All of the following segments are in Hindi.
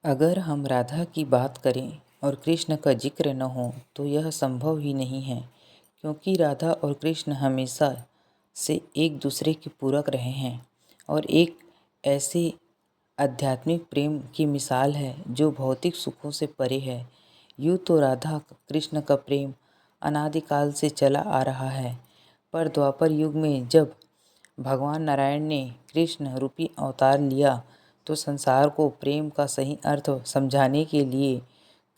अगर हम राधा की बात करें और कृष्ण का जिक्र न हो तो यह संभव ही नहीं है, क्योंकि राधा और कृष्ण हमेशा से एक दूसरे के पूरक रहे हैं और एक ऐसे आध्यात्मिक प्रेम की मिसाल है जो भौतिक सुखों से परे है। यूँ तो राधा कृष्ण का प्रेम अनादिकाल से चला आ रहा है, पर द्वापर युग में जब भगवान नारायण ने कृष्ण रूपी अवतार लिया तो संसार को प्रेम का सही अर्थ समझाने के लिए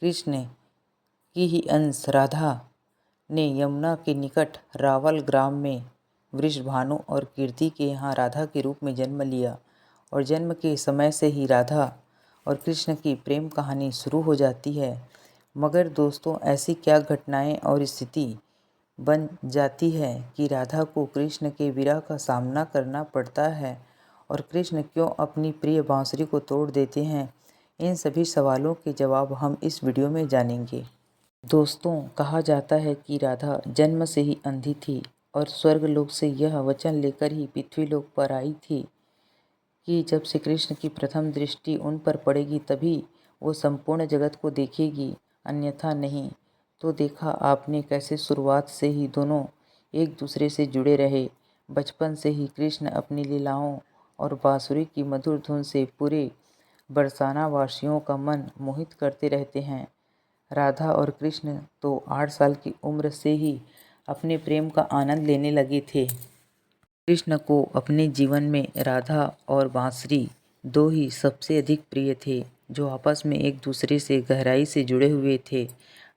कृष्ण की ही अंश राधा ने यमुना के निकट रावल ग्राम में वृषभानु और कीर्ति के यहाँ राधा के रूप में जन्म लिया। और जन्म के समय से ही राधा और कृष्ण की प्रेम कहानी शुरू हो जाती है। मगर दोस्तों, ऐसी क्या घटनाएं और स्थिति बन जाती है कि राधा को कृष्ण के विरह का सामना करना पड़ता है और कृष्ण क्यों अपनी प्रिय बांसुरी को तोड़ देते हैं? इन सभी सवालों के जवाब हम इस वीडियो में जानेंगे। दोस्तों, कहा जाता है कि राधा जन्म से ही अंधी थी और स्वर्गलोक से यह वचन लेकर ही पृथ्वीलोक पर आई थी कि जब श्री कृष्ण की प्रथम दृष्टि उन पर पड़ेगी तभी वो संपूर्ण जगत को देखेगी, अन्यथा नहीं। तो देखा आपने कैसे शुरुआत से ही दोनों एक दूसरे से जुड़े रहे। बचपन से ही कृष्ण अपनी लीलाओं और बांसुरी की मधुर धुन से पूरे बरसाना वासियों का मन मोहित करते रहते हैं। राधा और कृष्ण तो 8 साल की उम्र से ही अपने प्रेम का आनंद लेने लगे थे। कृष्ण को अपने जीवन में राधा और बांसुरी दो ही सबसे अधिक प्रिय थे, जो आपस में एक दूसरे से गहराई से जुड़े हुए थे।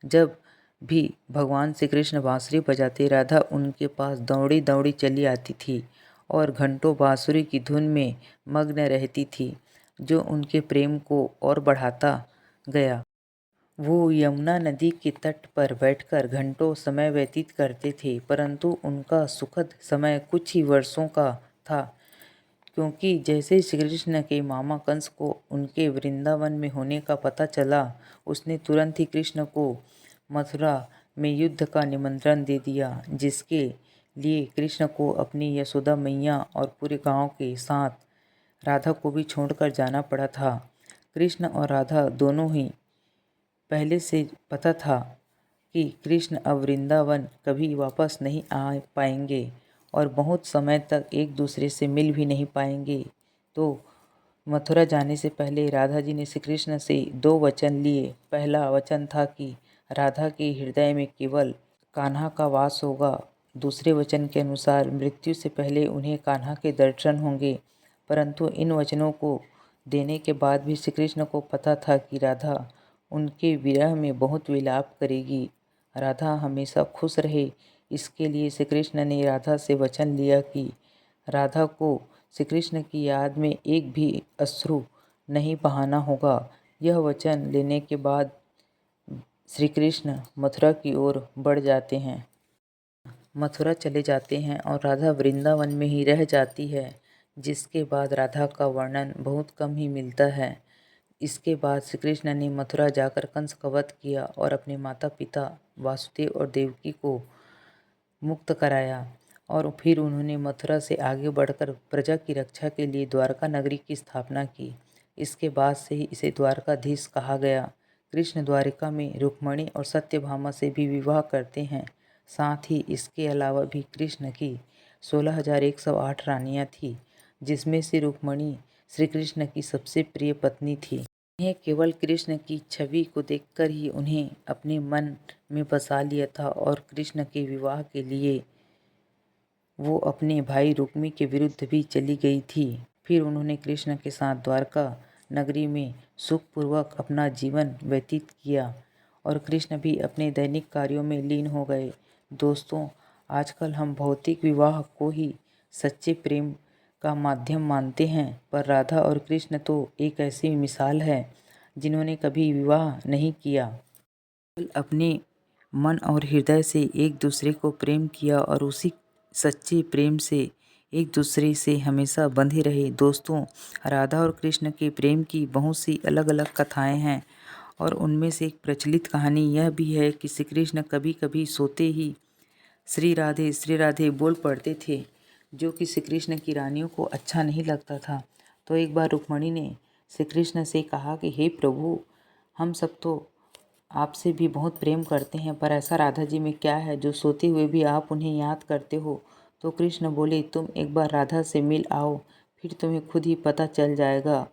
जब भी भगवान श्री कृष्ण बांसुरी बजाते, राधा उनके पास दौड़ी दौड़ी चली आती थी और घंटों बांसुरी की धुन में मग्न रहती थी, जो उनके प्रेम को और बढ़ाता गया। वो यमुना नदी के तट पर बैठकर घंटों समय व्यतीत करते थे, परंतु उनका सुखद समय कुछ ही वर्षों का था, क्योंकि जैसे श्री कृष्ण के मामा कंस को उनके वृंदावन में होने का पता चला, उसने तुरंत ही कृष्ण को मथुरा में युद्ध का निमंत्रण दे दिया, जिसके लिए कृष्ण को अपनी यशोदा मैया और पूरे गांव के साथ राधा को भी छोड़कर जाना पड़ा था। कृष्ण और राधा दोनों ही पहले से पता था कि कृष्ण अब वृंदावन कभी वापस नहीं आ पाएंगे और बहुत समय तक एक दूसरे से मिल भी नहीं पाएंगे। तो मथुरा जाने से पहले राधा जी ने श्री कृष्ण से 2 वचन लिए। पहला वचन था कि राधा के हृदय में केवल कान्हा का वास होगा। दूसरे वचन के अनुसार मृत्यु से पहले उन्हें कान्हा के दर्शन होंगे। परंतु इन वचनों को देने के बाद भी श्री कृष्ण को पता था कि राधा उनके विरह में बहुत विलाप करेगी। राधा हमेशा खुश रहे, इसके लिए श्री कृष्ण ने राधा से वचन लिया कि राधा को श्री कृष्ण की याद में एक भी अश्रु नहीं बहाना होगा। यह वचन लेने के बाद श्री कृष्ण मथुरा की ओर बढ़ जाते हैं। मथुरा चले जाते हैं और राधा वृंदावन में ही रह जाती है, जिसके बाद राधा का वर्णन बहुत कम ही मिलता है। इसके बाद श्री कृष्ण ने मथुरा जाकर कंस का वध किया और अपने माता पिता वासुदेव और देवकी को मुक्त कराया, और फिर उन्होंने मथुरा से आगे बढ़कर प्रजा की रक्षा के लिए द्वारका नगरी की स्थापना की। इसके बाद से ही इसे द्वारकाधीश कहा गया। कृष्ण द्वारिका में रुक्मणी और सत्यभामा से भी विवाह करते हैं। साथ ही इसके अलावा भी कृष्ण की 16,108 रानियां थी, जिसमें से रुक्मणी श्री कृष्ण की सबसे प्रिय पत्नी थी। उन्हें केवल कृष्ण की छवि को देखकर ही उन्हें अपने मन में बसा लिया था और कृष्ण के विवाह के लिए वो अपने भाई रुक्मी के विरुद्ध भी चली गई थी। फिर उन्होंने कृष्ण के साथ द्वारका नगरी में सुखपूर्वक अपना जीवन व्यतीत किया और कृष्ण भी अपने दैनिक कार्यों में लीन हो गए। दोस्तों, आजकल हम भौतिक विवाह को ही सच्चे प्रेम का माध्यम मानते हैं, पर राधा और कृष्ण तो एक ऐसी मिसाल है जिन्होंने कभी विवाह नहीं किया, केवल अपने मन और हृदय से एक दूसरे को प्रेम किया और उसी सच्चे प्रेम से एक दूसरे से हमेशा बंधे रहे। दोस्तों, राधा और कृष्ण के प्रेम की बहुत सी अलग अलग कथाएं हैं और उनमें से एक प्रचलित कहानी यह भी है कि श्री कृष्ण कभी कभी सोते ही श्री राधे बोल पड़ते थे, जो कि श्री कृष्ण की रानियों को अच्छा नहीं लगता था। तो एक बार रुक्मणी ने श्री कृष्ण से कहा कि हे प्रभु, हम सब तो आपसे भी बहुत प्रेम करते हैं, पर ऐसा राधा जी में क्या है जो सोते हुए भी आप उन्हें याद करते हो। तो कृष्ण बोले, तुम एक बार राधा से मिल आओ, फिर तुम्हें खुद ही पता चल जाएगा,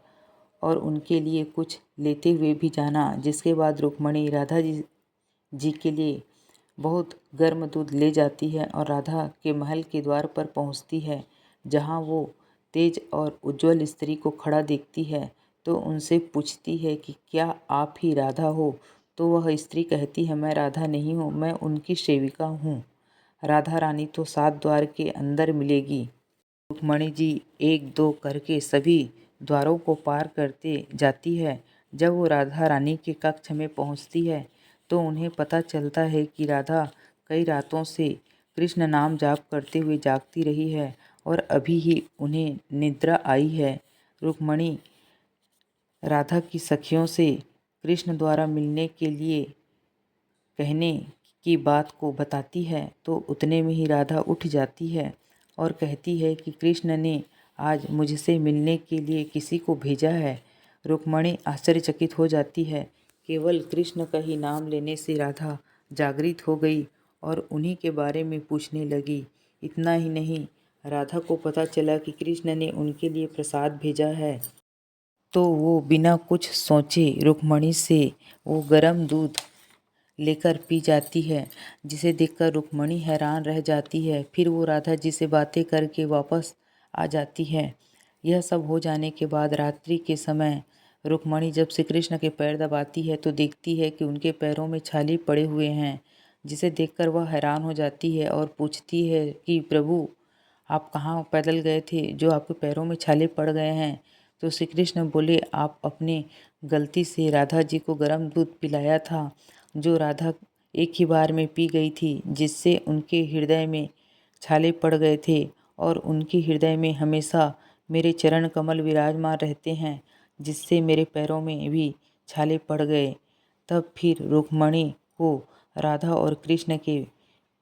और उनके लिए कुछ लेते हुए भी जाना। जिसके बाद रुक्मणी राधा जी के लिए बहुत गर्म दूध ले जाती है और राधा के महल के द्वार पर पहुंचती है, जहां वो तेज और उज्जवल स्त्री को खड़ा देखती है तो उनसे पूछती है कि क्या आप ही राधा हो। तो वह स्त्री कहती है, मैं राधा नहीं हूँ, मैं उनकी सेविका हूँ। राधा रानी तो 7 द्वार के अंदर मिलेगी। रुक्मणी जी 1-2 करके सभी द्वारों को पार करते जाती है। जब वो राधा रानी के कक्ष में पहुंचती है तो उन्हें पता चलता है कि राधा कई रातों से कृष्ण नाम जाप करते हुए जागती रही है और अभी ही उन्हें निद्रा आई है। रुक्मणी राधा की सखियों से कृष्ण द्वारा मिलने के लिए कहने की बात को बताती है तो उतने में ही राधा उठ जाती है और कहती है कि कृष्ण ने आज मुझसे मिलने के लिए किसी को भेजा है। रुक्मणी आश्चर्यचकित हो जाती है। केवल कृष्ण का ही नाम लेने से राधा जागृत हो गई और उन्हीं के बारे में पूछने लगी। इतना ही नहीं, राधा को पता चला कि कृष्ण ने उनके लिए प्रसाद भेजा है, तो वो बिना कुछ सोचे रुक्मणी से वो गर्म दूध लेकर पी जाती है, जिसे देखकर रुक्मणी हैरान रह जाती है। फिर वो राधा जी से बातें करके वापस आ जाती है। यह सब हो जाने के बाद रात्रि के समय रुक्मणी जब श्री कृष्ण के पैर दबाती है तो देखती है कि उनके पैरों में छाले पड़े हुए हैं, जिसे देखकर वह हैरान हो जाती है और पूछती है कि प्रभु, आप कहाँ पैदल गए थे जो आपके पैरों में छाले पड़ गए हैं। तो श्री कृष्ण बोले, आप अपने गलती से राधा जी को गर्म दूध पिलाया था, जो राधा एक ही बार में पी गई थी, जिससे उनके हृदय में छाले पड़ गए थे और उनके हृदय में हमेशा मेरे चरण कमल विराजमान रहते हैं, जिससे मेरे पैरों में भी छाले पड़ गए। तब फिर रुक्मणी को राधा और कृष्ण के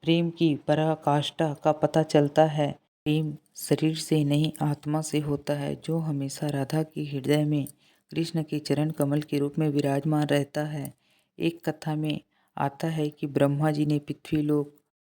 प्रेम की पराकाष्ठा का पता चलता है। प्रेम शरीर से नहीं आत्मा से होता है, जो हमेशा राधा के हृदय में कृष्ण के चरण कमल के रूप में विराजमान रहता है। एक कथा में आता है कि ब्रह्मा जी ने पृथ्वी लोक